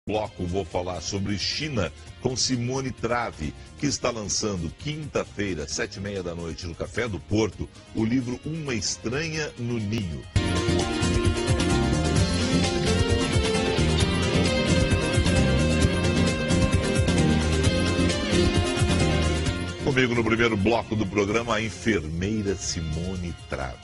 bloco vou falar sobre China com Simone Trave, que está lançando quinta-feira, 7h30 da noite, no Café do Porto, o livro Uma Estranha no Ninho. Comigo no primeiro bloco do programa, a enfermeira Simone Trave,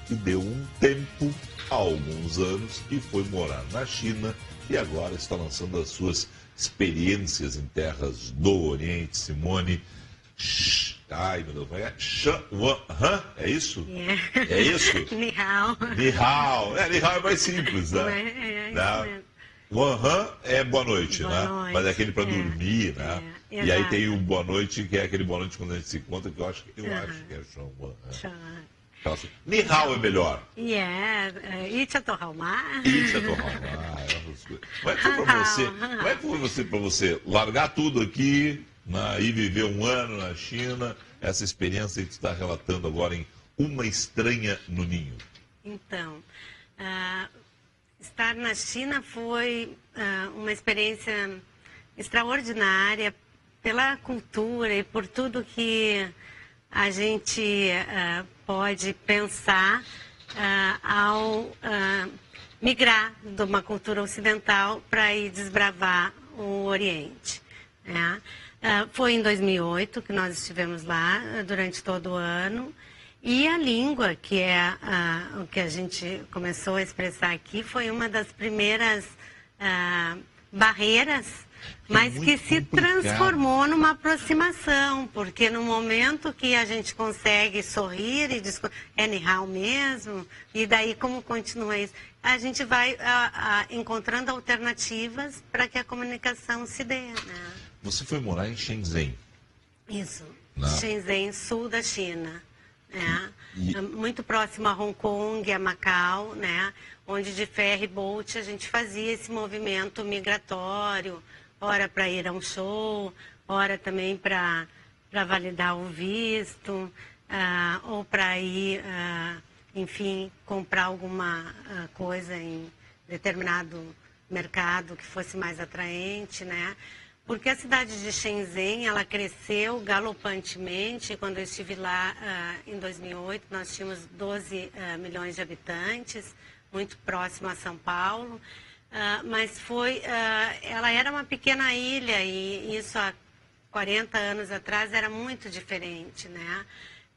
que deu um tempo, há alguns anos, e foi morar na China e agora está lançando as suas experiências em terras do Oriente. Simone, ai meu Deus, é isso? É isso? Ni hao. Ni hao. Ni hao é mais simples, né? É boa noite, boa né? Noite. Mas é aquele para dormir, né? E aí tem o boa noite, que é aquele boa noite quando a gente se encontra, que eu acho que é Shang. Ni hao é melhor. Como é que foi você para você largar tudo aqui, né, e viver um ano na China, essa experiência que você está relatando agora em Uma Estranha no Ninho? Então, estar na China foi uma experiência extraordinária pela cultura e por tudo que a gente pode pensar ao migrar de uma cultura ocidental para ir desbravar o Oriente, né? Foi em 2008 que nós estivemos lá durante todo o ano. E a língua, que é o que a gente começou a expressar aqui, foi uma das primeiras barreiras, mas que se transformou numa aproximação, porque no momento que a gente consegue sorrir e é ni hao mesmo, e daí como continua isso, a gente vai encontrando alternativas para que a comunicação se dê, né? Você foi morar em Shenzhen? Isso, Não. Shenzhen, sul da China. Muito próximo a Hong Kong, a Macau, né? Onde de ferry boat a gente fazia esse movimento migratório, ora para ir a um show, ora também para validar o visto, ou para ir, enfim, comprar alguma coisa em determinado mercado que fosse mais atraente, né? Porque a cidade de Shenzhen, ela cresceu galopantemente. Quando eu estive lá em 2008, nós tínhamos 12 milhões de habitantes, muito próximo a São Paulo. Mas ela era uma pequena ilha e isso há 40 anos atrás era muito diferente, né?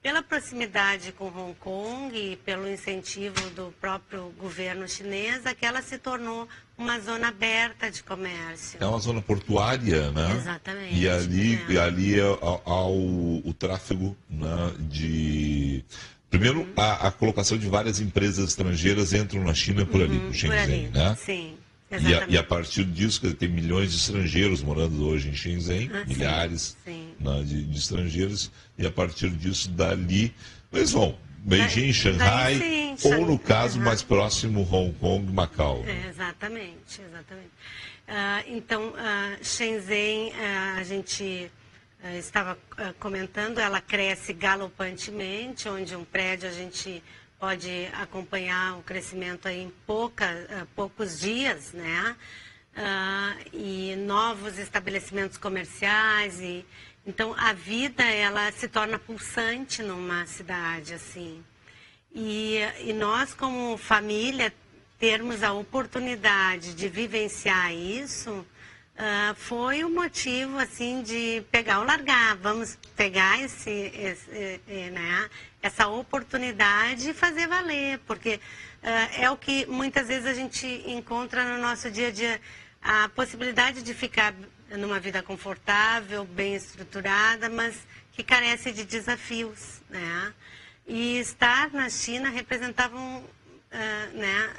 Pela proximidade com Hong Kong e pelo incentivo do próprio governo chinês, aquela se tornou uma zona aberta de comércio. É uma zona portuária, né? Exatamente. E ali há o tráfego, né, de... Primeiro, a colocação de várias empresas estrangeiras entram na China por ali, por Shenzhen, né? Sim. E a partir disso, tem milhões de estrangeiros morando hoje em Shenzhen, milhares, né, de estrangeiros, e a partir disso, dali, eles vão Beijing, Shanghai, ou no caso mais próximo, Hong Kong, Macau. Exatamente. Então, Shenzhen, a gente estava comentando, ela cresce galopantemente, onde um prédio a gente pode acompanhar o crescimento aí em poucos dias, né? E novos estabelecimentos comerciais. Então, a vida, ela se torna pulsante numa cidade, assim. E nós, como família, termos a oportunidade de vivenciar isso, foi o motivo, assim, de pegar ou largar. Vamos pegar né, essa oportunidade e fazer valer, porque é o que muitas vezes a gente encontra no nosso dia a dia, a possibilidade de ficar numa vida confortável, bem estruturada, mas que carece de desafios, né? E estar na China representava né,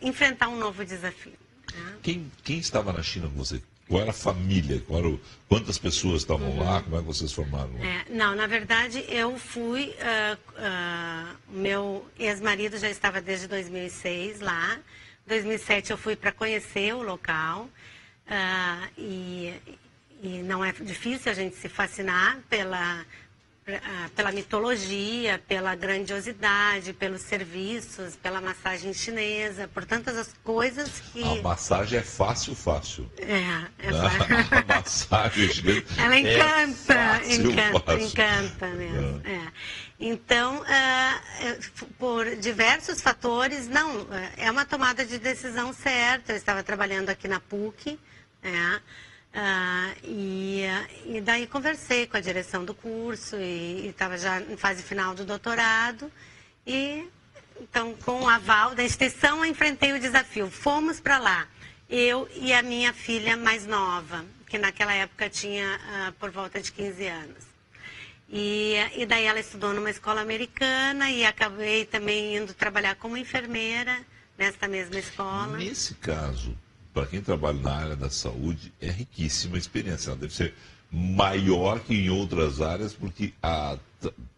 enfrentar um novo desafio. Né? Quem estava na China com você? Qual era a família? Quantas pessoas estavam lá? Como é que vocês formaram? Não, na verdade, eu fui... meu ex-marido já estava desde 2006 lá. Em 2007 eu fui para conhecer o local. E não é difícil a gente se fascinar pela mitologia, pela grandiosidade, pelos serviços, pela massagem chinesa, por tantas as coisas que... A massagem é fácil. A massagem chinesa ela encanta, fácil. encanta mesmo. Então, por diversos fatores, é uma tomada de decisão certa. Eu estava trabalhando aqui na PUC, e daí conversei com a direção do curso e estava já em fase final do doutorado. E então, com o aval da instituição, eu enfrentei o desafio. Fomos para lá, eu e a minha filha mais nova, que naquela época tinha por volta de 15 anos. E daí ela estudou numa escola americana e acabei também indo trabalhar como enfermeira nesta mesma escola. Nesse caso, para quem trabalha na área da saúde, é riquíssima a experiência. Ela deve ser maior que em outras áreas, porque a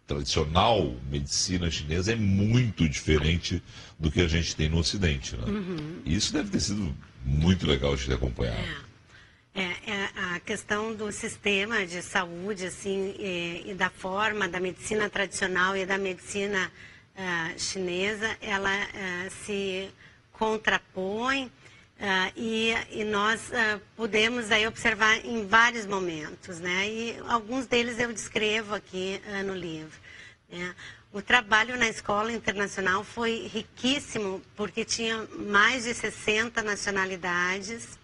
tradicional medicina chinesa é muito diferente do que a gente tem no Ocidente, né? E isso deve ter sido muito legal de ter acompanhado. A questão do sistema de saúde, assim, e da forma da medicina tradicional e da medicina chinesa, ela se contrapõe. E nós pudemos aí observar em vários momentos, né? E alguns deles eu descrevo aqui no livro, né? O trabalho na escola internacional foi riquíssimo, porque tinha mais de 60 nacionalidades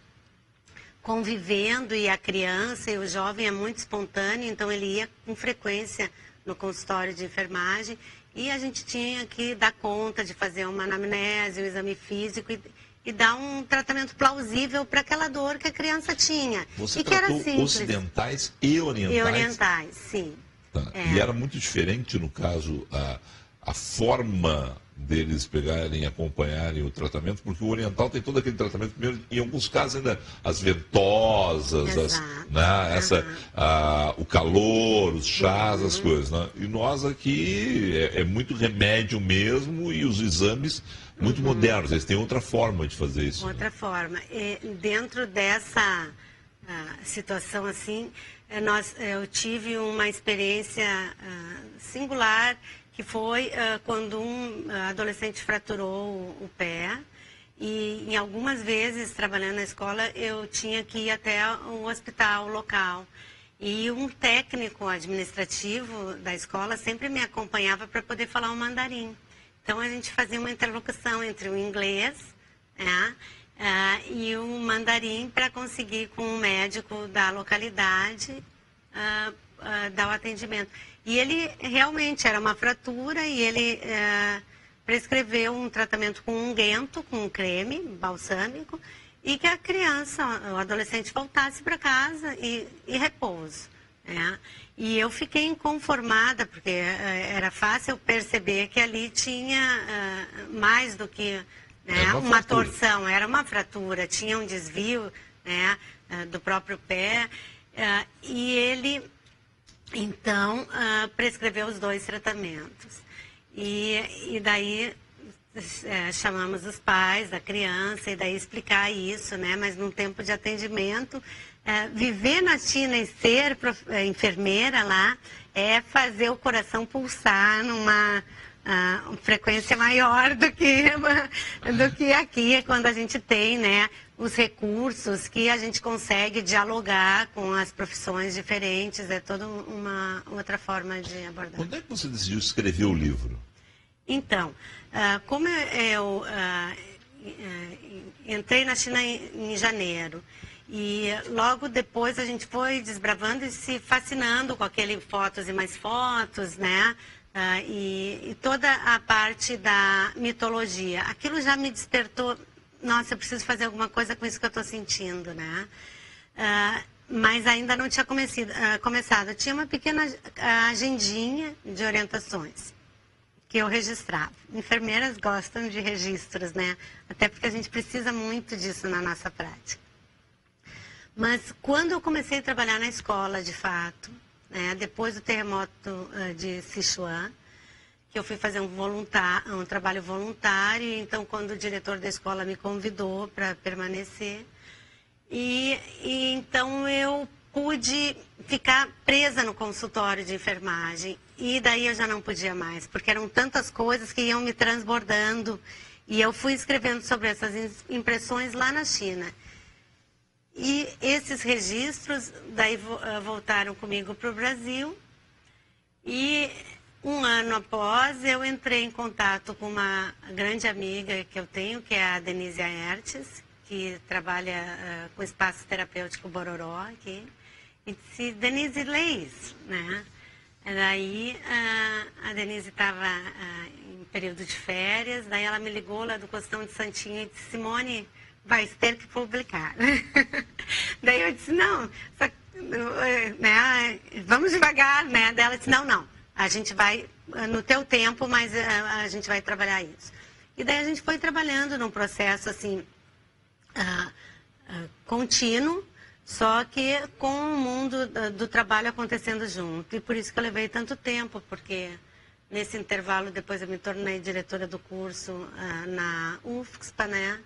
convivendo, e a criança e o jovem é muito espontâneo, então ele ia com frequência no consultório de enfermagem e a gente tinha que dar conta de fazer uma anamnese, um exame físico e dar um tratamento plausível para aquela dor que a criança tinha. Você e que tratou era simples. ocidentais e orientais? E orientais, sim. Tá. E era muito diferente, no caso, a forma deles pegarem e acompanharem o tratamento, porque o oriental tem todo aquele tratamento, primeiro, em alguns casos ainda as ventosas, o calor, os chás, as coisas. Né? E nós aqui é muito remédio mesmo e os exames muito modernos, eles têm outra forma de fazer isso. Outra forma. E dentro dessa situação assim, eu tive uma experiência singular, que foi quando um adolescente fraturou o pé. E em algumas vezes, trabalhando na escola, eu tinha que ir até o hospital local. E um técnico administrativo da escola sempre me acompanhava para poder falar o mandarim. Então, a gente fazia uma interlocução entre o inglês e o mandarim para conseguir, com o médico da localidade, dar o atendimento. E ele realmente era uma fratura e ele prescreveu um tratamento com unguento, com um creme balsâmico, e que a criança, o adolescente, voltasse para casa e repouso. E eu fiquei inconformada, porque era fácil perceber que ali tinha mais do que uma torção, era uma fratura, tinha um desvio do próprio pé, e ele, então, prescreveu os 2 tratamentos. E daí chamamos os pais da criança e daí explicar isso, né? Mas num tempo de atendimento, viver na China e ser enfermeira lá é fazer o coração pulsar numa frequência maior do que aqui, quando a gente tem, né, os recursos que a gente consegue dialogar com as profissões diferentes, é toda uma outra forma de abordar. Quando é que você decidiu escrever o livro? Então, como eu entrei na China em janeiro, e logo depois a gente foi desbravando e se fascinando com aquele fotos e mais fotos, né? E toda a parte da mitologia. Aquilo já me despertou, nossa, eu preciso fazer alguma coisa com isso que eu estou sentindo, né? Mas ainda não tinha começado. Eu tinha uma pequena agendinha de orientações que eu registrava. Enfermeiras gostam de registros, né? Até porque a gente precisa muito disso na nossa prática. Mas quando eu comecei a trabalhar na escola, de fato, né, depois do terremoto de Sichuan, que eu fui fazer um trabalho voluntário, então quando o diretor da escola me convidou para permanecer, e então eu pude ficar presa no consultório de enfermagem. E daí eu já não podia mais, porque eram tantas coisas que iam me transbordando. E eu fui escrevendo sobre essas impressões lá na China. E esses registros daí voltaram comigo para o Brasil. E um ano após, eu entrei em contato com uma grande amiga que eu tenho, que é a Denise Aertes, que trabalha com o Espaço Terapêutico Bororó aqui. E disse, Denise, lê isso, né? Daí a Denise estava em período de férias, daí ela me ligou lá do Costão de Santinho e disse, Simone, vai ter que publicar. Daí eu disse, não, né, vamos devagar, né? Daí ela disse, não, a gente vai no teu tempo, mas a gente vai trabalhar isso. E daí a gente foi trabalhando num processo assim, contínuo, só que com o mundo do trabalho acontecendo junto. E por isso que eu levei tanto tempo, porque nesse intervalo depois eu me tornei diretora do curso na UFSPA, né?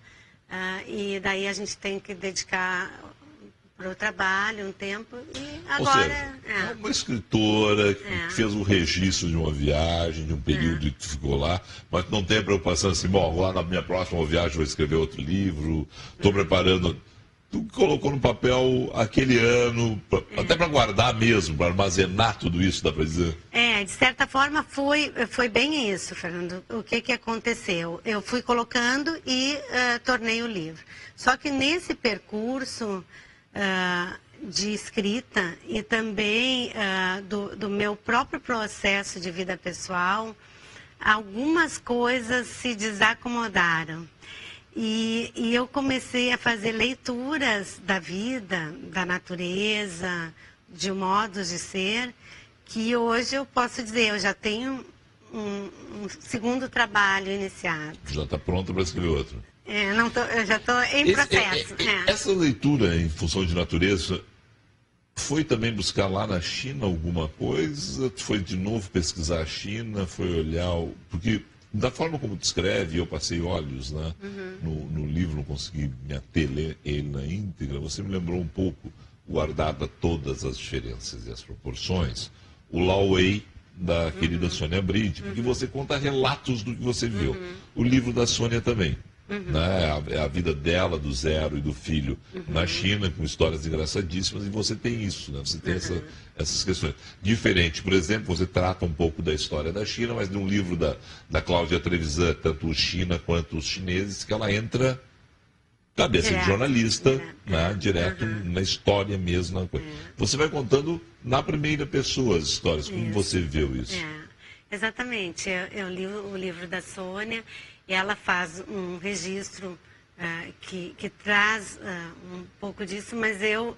E daí a gente tem que dedicar para o trabalho um tempo e agora... Ou seja, é uma escritora que fez o registro de uma viagem, de um período que ficou lá, mas não tem a preocupação assim, bom, agora na minha próxima viagem vou escrever outro livro, estou preparando... Tu colocou no papel aquele ano, até para guardar mesmo, para armazenar tudo isso, dá para dizer? De certa forma foi bem isso, Fernando. O que aconteceu? Eu fui colocando e tornei o livro. Só que nesse percurso de escrita e também do meu próprio processo de vida pessoal, algumas coisas se desacomodaram. E eu comecei a fazer leituras da vida, da natureza, de modos de ser, que hoje eu posso dizer, eu já tenho um segundo trabalho iniciado. Já está pronto para escrever outro. Eu já estou em processo. Essa leitura em função de natureza, foi também buscar lá na China alguma coisa? Foi de novo pesquisar a China? Foi olhar... Porque... Da forma como descreve, eu passei olhos, né? No livro, não consegui me ater ele na íntegra. Você me lembrou um pouco, guardada todas as diferenças e as proporções, o Lao Wei da querida Sônia Bride, porque você conta relatos do que você viu. O livro da Sônia também. Né? A vida dela, do Zero e do filho na China, com histórias engraçadíssimas, e você tem isso, né? Você tem essas questões. Diferente, por exemplo, você trata um pouco da história da China, mas num livro da Cláudia Trevisan, tanto o China quanto os chineses, que ela entra cabeça de jornalista, direto na história mesmo. Na coisa. Você vai contando na primeira pessoa as histórias, como você viu isso? Exatamente, eu li o livro da Sônia, e ela faz um registro que traz um pouco disso, mas eu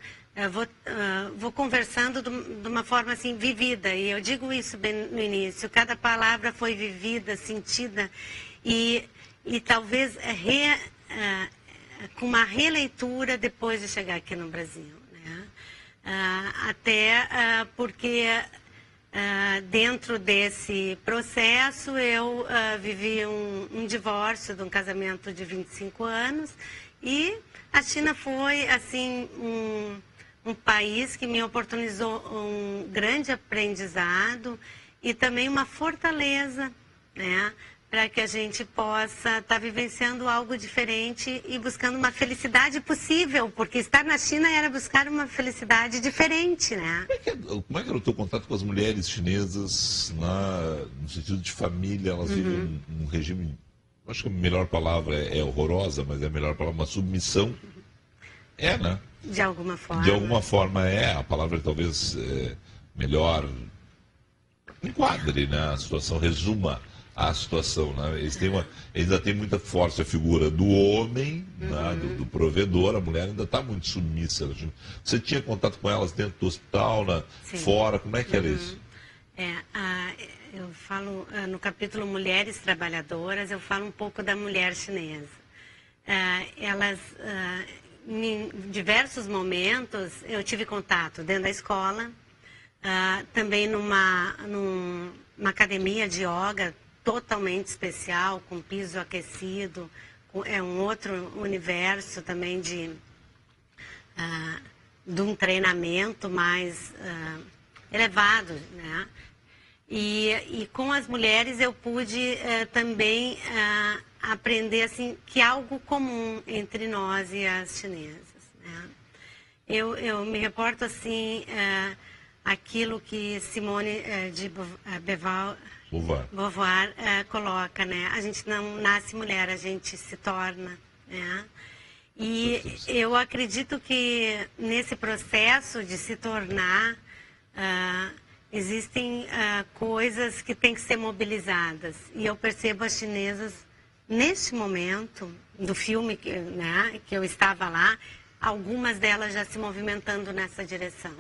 vou conversando de uma forma assim, vivida. E eu digo isso bem no início, cada palavra foi vivida, sentida, e talvez com uma releitura depois de chegar aqui no Brasil. Né? Até porque... dentro desse processo, eu vivi um divórcio de um casamento de 25 anos e a China foi, assim, um país que me oportunizou um grande aprendizado e também uma fortaleza, né? Para que a gente possa estar vivenciando algo diferente e buscando uma felicidade possível, porque estar na China era buscar uma felicidade diferente, né? Como é que era o teu contato com as mulheres chinesas no sentido de família? Elas vivem um regime, acho que a melhor palavra é horrorosa, mas é a melhor palavra, uma submissão. Né? De alguma forma. De alguma forma a palavra talvez melhor enquadre, né? A situação, resuma a situação, né? Eles ainda têm muita força a figura do homem, né? do provedor, a mulher ainda está muito submissa. Você tinha contato com elas dentro do hospital, fora, como é que era isso? Eu falo, no capítulo Mulheres Trabalhadoras, eu falo um pouco da mulher chinesa. Elas, em diversos momentos, eu tive contato dentro da escola, também numa academia de yoga, totalmente especial, com piso aquecido, é um outro universo também de um treinamento mais elevado, né? E com as mulheres eu pude também aprender assim, que há algo comum entre nós e as chinesas, né? Eu me reporto assim, aquilo que Simone de Beauvoir coloca, né? A gente não nasce mulher, a gente se torna, né? E eu acredito que nesse processo de se tornar, existem coisas que têm que ser mobilizadas. E eu percebo as chinesas, neste momento, do filme né, que eu estava lá, algumas delas já se movimentando nessa direção.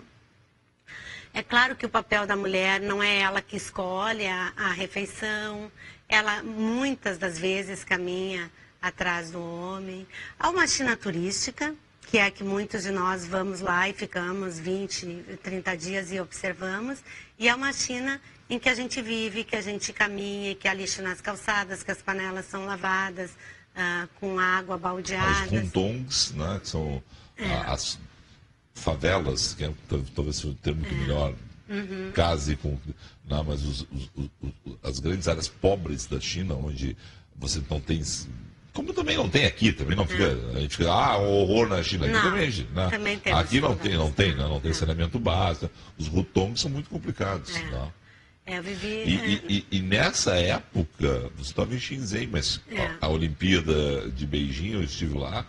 É claro que o papel da mulher não é ela que escolhe a refeição, ela muitas das vezes caminha atrás do homem. Há uma China turística, que é que muitos de nós vamos lá e ficamos 20, 30 dias e observamos, e é uma China em que a gente vive, que a gente caminha, que há lixo nas calçadas, que as panelas são lavadas com água baldeada. Os huntongs, né, que são as favelas, que talvez seja o termo que melhor case com... Não, mas as grandes áreas pobres da China, onde você não tem... Como também não tem aqui, também não fica... A gente fica, horror na China. Aqui também, né? Também temos aqui não tem saneamento básico. Os hutongs são muito complicados. Né? Eu vivi... E nessa época, você estava em Shenzhen, mas a Olimpíada de Beijing, eu estive lá,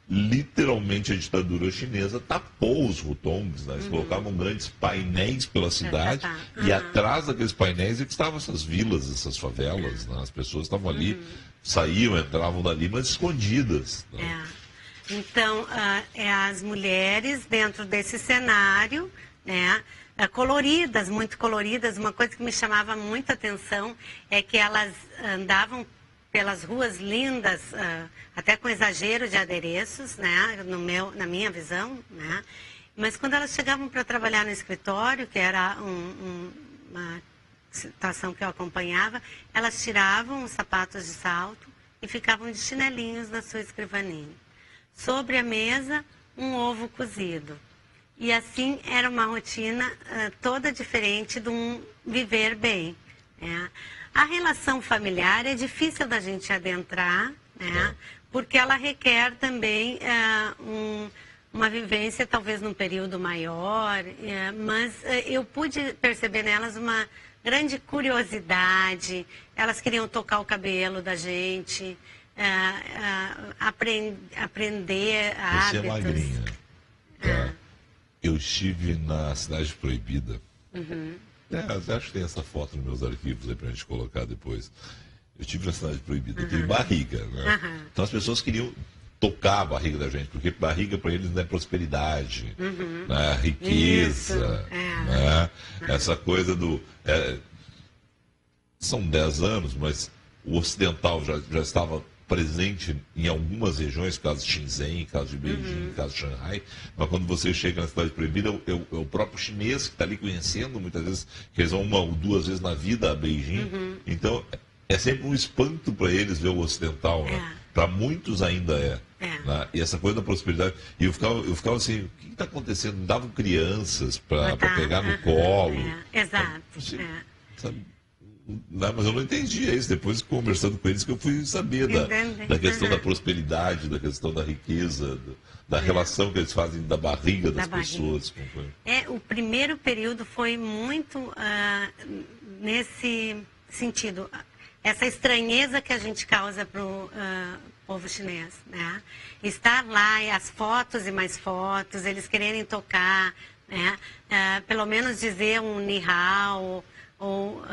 literalmente a ditadura chinesa tapou os hutongs, né? Eles colocavam grandes painéis pela cidade e atrás daqueles painéis é que estavam essas vilas, essas favelas, né? As pessoas estavam ali, saíam, entravam dali, mas escondidas. Né? Então, as mulheres dentro desse cenário, né? Coloridas, muito coloridas, uma coisa que me chamava muita atenção é que elas andavam pelas ruas lindas, até com exagero de adereços, né, na minha visão, né, mas quando elas chegavam para trabalhar no escritório, que era uma situação que eu acompanhava, elas tiravam os sapatos de salto e ficavam de chinelinhos na sua escrivaninha. Sobre a mesa, um ovo cozido. E assim era uma rotina toda diferente de um viver bem, né? A relação familiar é difícil da gente adentrar, né? Porque ela requer também uma vivência talvez num período maior, mas eu pude perceber nelas uma grande curiosidade, elas queriam tocar o cabelo da gente, aprender hábitos. Você é magrinha. Eu estive na Cidade Proibida. Acho que tem essa foto nos meus arquivos aí pra gente colocar depois. Eu estive na Cidade Proibida, eu tive barriga, né? Então as pessoas queriam tocar a barriga da gente, porque barriga para eles não é prosperidade, né? Riqueza, né? Essa coisa do... são 10 anos, mas o ocidental já estava presente em algumas regiões, caso de Shenzhen, caso de Beijing, caso de Shanghai, mas quando você chega na Cidade Proibida, é o próprio chinês que está ali conhecendo, muitas vezes, que eles vão 1 ou 2 vezes na vida a Beijing, então é sempre um espanto para eles ver o ocidental, né? Para muitos ainda né? E essa coisa da prosperidade, e eu ficava assim, o que está acontecendo? Davam crianças para pegar no colo. Exato. Sabe? Não, mas eu não entendia isso. Depois, conversando com eles, que eu fui saber da questão da prosperidade, da questão da riqueza, da relação que eles fazem da barriga das pessoas. O primeiro período foi muito nesse sentido. Essa estranheza que a gente causa para o povo chinês, né? Estar lá, e as fotos e mais fotos, eles quererem tocar, né? Pelo menos dizer um ni hao, ou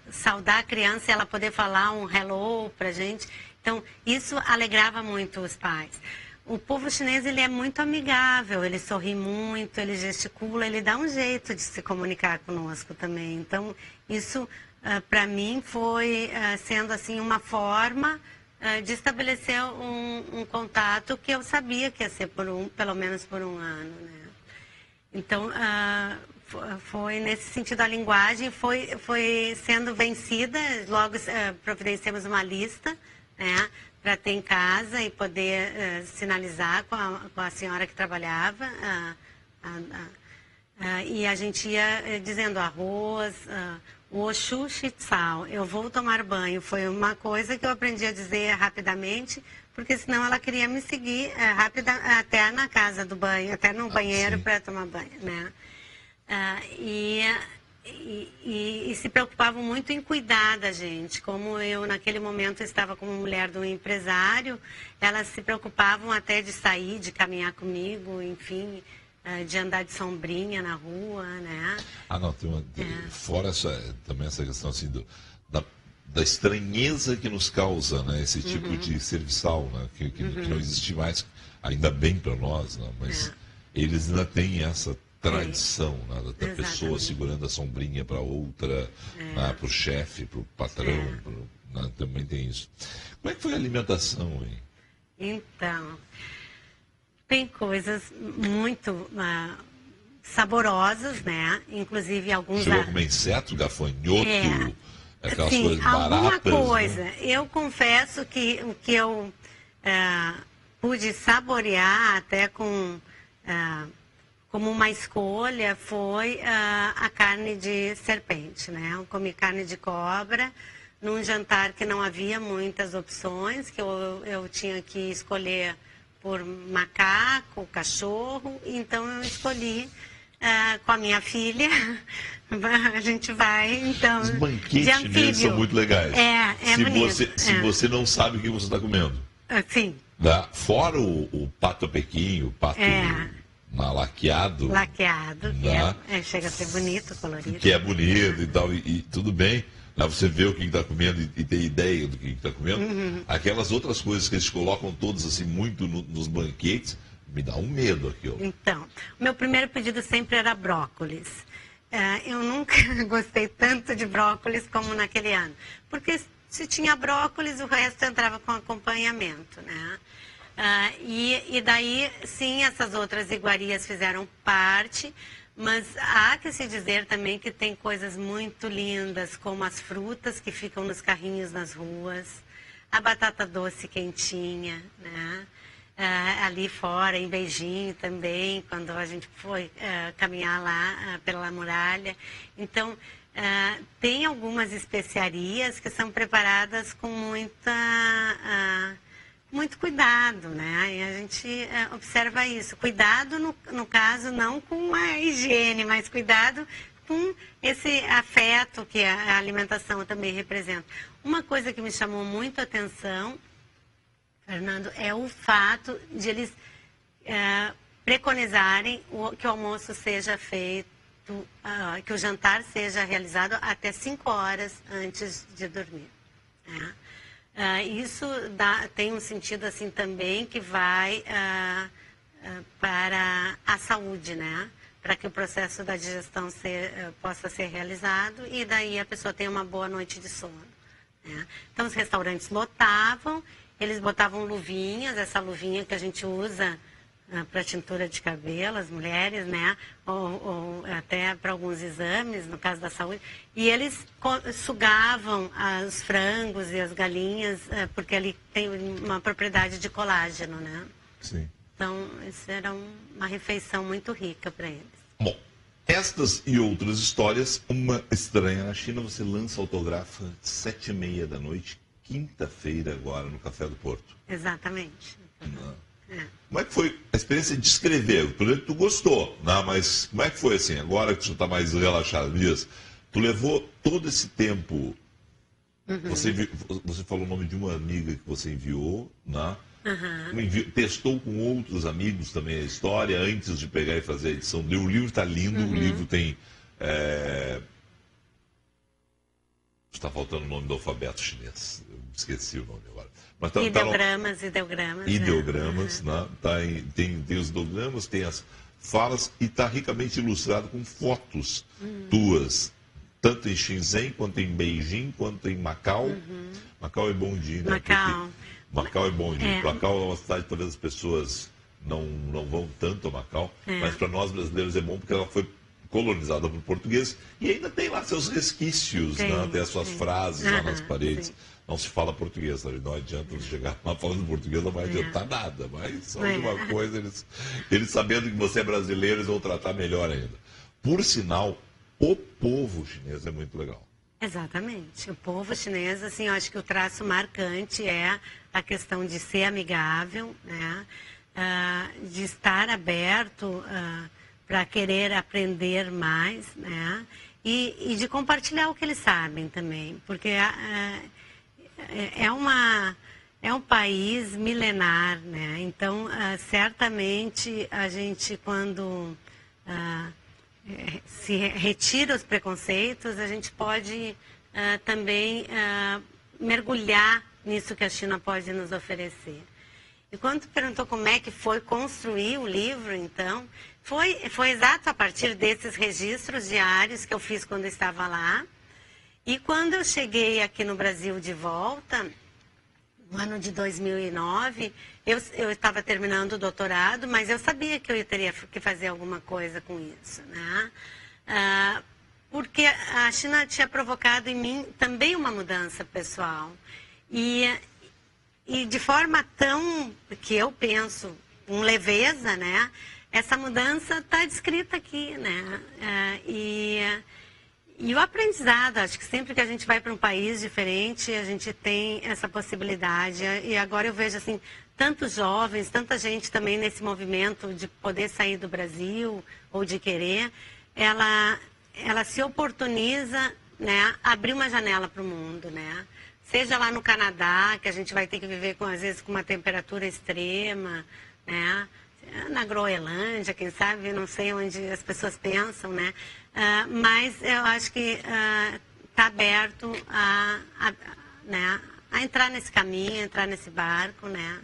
saudar a criança e ela poder falar um hello pra gente. Então, isso alegrava muito os pais. O povo chinês, ele é muito amigável, ele sorri muito, ele gesticula, ele dá um jeito de se comunicar conosco também. Então, isso, para mim, foi sendo assim uma forma de estabelecer um contato que eu sabia que ia ser pelo menos por 1 ano, né? Então, foi nesse sentido, a linguagem foi sendo vencida, logo providenciamos uma lista né, para ter em casa e poder sinalizar com a senhora que trabalhava. E a gente ia dizendo arroz, Oshu Shitsao, eu vou tomar banho. Foi uma coisa que eu aprendi a dizer rapidamente, porque senão ela queria me seguir até na casa do banho, até no banheiro para tomar banho, né? E se preocupavam muito em cuidar da gente. Como eu, naquele momento, estava como mulher de um empresário, elas se preocupavam até de sair, de caminhar comigo, enfim, de andar de sombrinha na rua, né? Não, fora também essa questão assim, da estranheza que nos causa, né, esse tipo de serviçal, né, que não existe mais, ainda bem para nós, né, mas eles ainda têm essa tradição, né, da pessoa segurando a sombrinha para outra, né, para o chefe, para o patrão, né, também tem isso. Como é que foi a alimentação, hein? Então, tem coisas muito saborosas, né? Inclusive alguns... Chegou a comer inseto, gafanhoto, aquelas sim, coisas alguma baratas? coisa. Né? Eu confesso que o que eu pude saborear até como uma escolha foi a carne de serpente, né? Eu comi carne de cobra num jantar que não havia muitas opções, que eu tinha que escolher por macaco, cachorro, então eu escolhi com a minha filha, a gente vai, então, os banquetes deles são muito legais. Se você não sabe o que você está comendo. Sim. Fora o pato pequim, o pato laqueado. Laqueado, que chega a ser bonito, colorido. Que é bonito e tal, e tudo bem. Você vê o que está comendo e tem ideia do que está comendo. Aquelas outras coisas que eles colocam todos assim muito nos banquetes, me dá um medo aquilo. Então, o meu primeiro pedido sempre era brócolis. Eu nunca gostei tanto de brócolis como naquele ano. Porque se tinha brócolis, o resto entrava com acompanhamento, né? E daí, sim, essas outras iguarias fizeram parte. Mas há que se dizer também que tem coisas muito lindas, como as frutas que ficam nos carrinhos nas ruas, a batata doce quentinha, né? Ali fora, em Beijing também, quando a gente foi caminhar lá pela muralha. Então, tem algumas especiarias que são preparadas com muito cuidado, né? E a gente observa isso. Cuidado, no caso, não com a higiene, mas cuidado com esse afeto que a alimentação também representa. Uma coisa que me chamou muito a atenção, Fernando, é o fato de eles preconizarem que o almoço seja feito, que o jantar seja realizado até 5 horas antes de dormir, né? Isso tem um sentido assim também que vai para a saúde, né? Para que o processo da digestão possa ser realizado e daí a pessoa tenha uma boa noite de sono, né? Então os restaurantes lotavam, eles botavam luvinhas, essa luvinha que a gente usa para tintura de cabelo, as mulheres, né? Ou até para alguns exames, no caso da saúde. E eles sugavam os frangos e as galinhas, porque ali tem uma propriedade de colágeno, né? Sim. Então, isso era uma refeição muito rica para eles. Bom, estas e outras histórias, Uma Estranha na China, você lança autografa 7h30 da noite, quinta-feira agora, no Café do Porto. Exatamente. Como é que foi a experiência de escrever? Por exemplo, tu gostou, né? Mas como é que foi assim? Agora que tu está mais relaxado nisso, tu levou todo esse tempo. Você falou o nome de uma amiga que você enviou, né? Testou com outros amigos também a história antes de pegar e fazer a edição. O livro está lindo, o livro tem. Está faltando o nome do alfabeto chinês. Eu esqueci o nome agora. Mas ideogramas. Ideogramas, né? Tem os ideogramas, tem as falas e está ricamente ilustrado com fotos tuas, tanto em Shenzhen, quanto em Beijing, quanto em Macau. Macau é bom dia, né? Macau é bom dia. Macau é uma cidade que talvez as pessoas não vão tanto a Macau, mas para nós brasileiros é bom porque ela foi colonizada por portugueses, e ainda tem lá seus resquícios, né? Tem as suas frases lá nas paredes. Sim. Não se fala português, sabe? Não adianta chegar lá falando português, não vai adiantar nada, mas só de uma coisa, eles sabendo que você é brasileiro, eles vão tratar melhor ainda. Por sinal, o povo chinês é muito legal. Exatamente. O povo chinês, assim, eu acho que o traço marcante é a questão de ser amigável, né? De estar aberto para querer aprender mais, né? E de compartilhar o que eles sabem também, porque é um país milenar, né? Então, certamente a gente, quando se retira os preconceitos, a gente pode também mergulhar nisso que a China pode nos oferecer. E quando tu perguntou como é que foi construir o livro, então, foi exato a partir desses registros diários que eu fiz quando eu estava lá. E quando eu cheguei aqui no Brasil de volta, no ano de 2009, eu estava terminando o doutorado, mas eu sabia que eu teria que fazer alguma coisa com isso, né? Porque a China tinha provocado em mim também uma mudança pessoal. E de forma tão, que eu penso, com leveza, né? Essa mudança está descrita aqui, né? E o aprendizado, acho que sempre que a gente vai para um país diferente, a gente tem essa possibilidade. E agora eu vejo, assim, tantos jovens, tanta gente também nesse movimento de poder sair do Brasil ou de querer, ela se oportuniza, né, abrir uma janela para o mundo, né? Seja lá no Canadá, que a gente vai ter que viver, às vezes, com uma temperatura extrema, né? Na Groenlândia, quem sabe, não sei onde as pessoas pensam, né? Mas eu acho que está aberto né, a entrar nesse caminho, entrar nesse barco, né?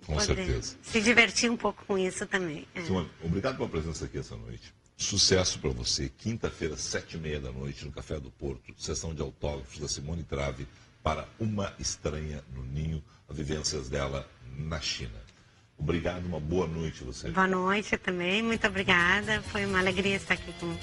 Com certeza. Se divertir um pouco com isso também. Simone, obrigado pela presença aqui essa noite. Sucesso para você. Quinta-feira, 7h30 da noite, no Café do Porto, sessão de autógrafos da Simone Trave para Uma Estranha no Ninho, as vivências dela na China. Obrigado, uma boa noite a você. Boa noite também, muito obrigada. Foi uma alegria estar aqui com